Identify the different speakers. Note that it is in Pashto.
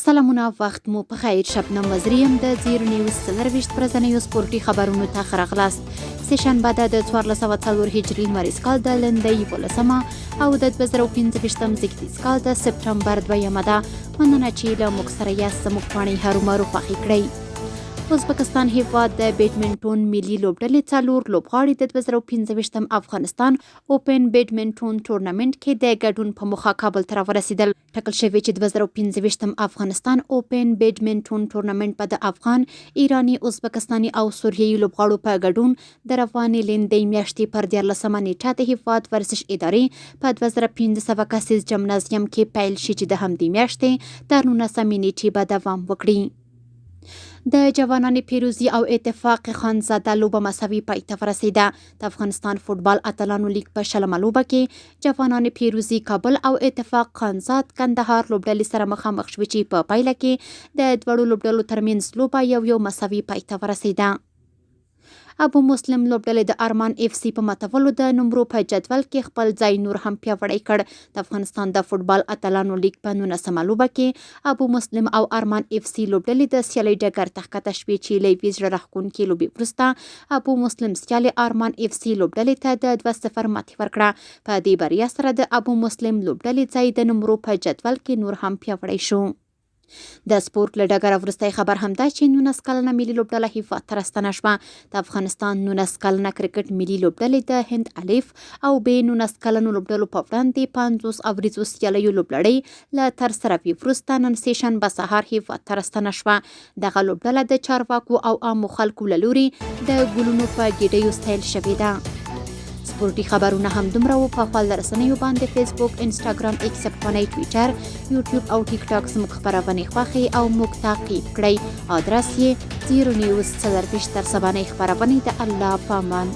Speaker 1: سلامونه، وخت مو په خیر. شبنم وزریم د زیری نیوز 24 ورځنیو سپورټي خبرونو ته راغلاست. سهشنبه د 1404 هجري لمریز کال د لندۍ 18 او د 2015 زیږدیز کال د سپټمبر 2 ده. مننه چې له موږ سره یاست. زموږ پاڼې هرومرو خوښې کړئ. ازبکستان هیواد د بېډمنټن ملي لوبډلې 4 لوبغاړي د 2015 افغانستان اوپن بېډمنټن تورنمنټ کې د ګډون په موخه کابل ته ورسېدل. ټاکل شوی چې 2015 افغانستان اوپن بېډمنټن تورنمنټ به د افغان، ایراني، ازبکستاني او سوریایي لوبغاړو په ګډون د روانې لندۍ میاشتې پر 14 نیټه د هیواد ورزش ادارې په 2500 کسیز جمنازیم کې پیل شي چې د همدې میاشتې تر 19 نیټې به دوام وکړي. د جوانانو پیروزي او اتفاق خانزاده لوبه مساوي پای ته ورسېده. د افغانستان فوټبال اتلانو لیګ په شلمه لوبه کې جوانانو پیروزي کابل او اتفاق خانزاد کندهار لوبډلې سره مخامخ شوې چې په پایله کې د دوړو لوبډلو ترمنځ لوبه یو مساوي پای ته ورسېده. ابو مسلم لوبډلې د ارمان اف سی په ماتولو د نمرو په جدول کې خپل ځای نور هم پیاوړی کړ. د افغانستان د فوټبال اتلانو لیګ په 19مه لوبه کې ابو مسلم او ارمان اف سی لوبډلې د سیالۍ ډګر ته ښکته شوې چې له یوې زړه راښکونکې لوبې وروسته ابو مسلم سیالي ارمان اف سی لوبډلې ته د 2-0 ماتې ورکړه. په دې بریا سره د ابو مسلم لوبډلې ځای د نمرو په جدول کې نور هم پیاوړی شو. د سپورت له ډګره وروستی خبر همدا چې 19 کلنه ملي لوبډله هیواد ته راستنه شوه. د افغانستان 19 کلنه کرکټ ملي لوبډلې د هند الف او ب 19 کلنو لوبډلو په وړاندې 50 اوریزو سیالیو لوبلړۍ له ترسره وروسته نن سهشنبه سهار هیواد ته راستنه شوه. دغه لوبډله د چارواکو او عامو خلکو له لوري د ګلونو په ګېډیو ستایل شوې ده. سپورټي خبرونه هم دومره وو. په خپل رسنیو باندې فیسبوک، انسټاګرام، ایکس افغانۍ، ټویټر، یوټیوب او ټیک ټاک زموږ خبرونه خوښئ او موږ تعقیب کړئ. ادرس یې زیری نیوز 24 تر سبانۍ خبرونه د الله په امان.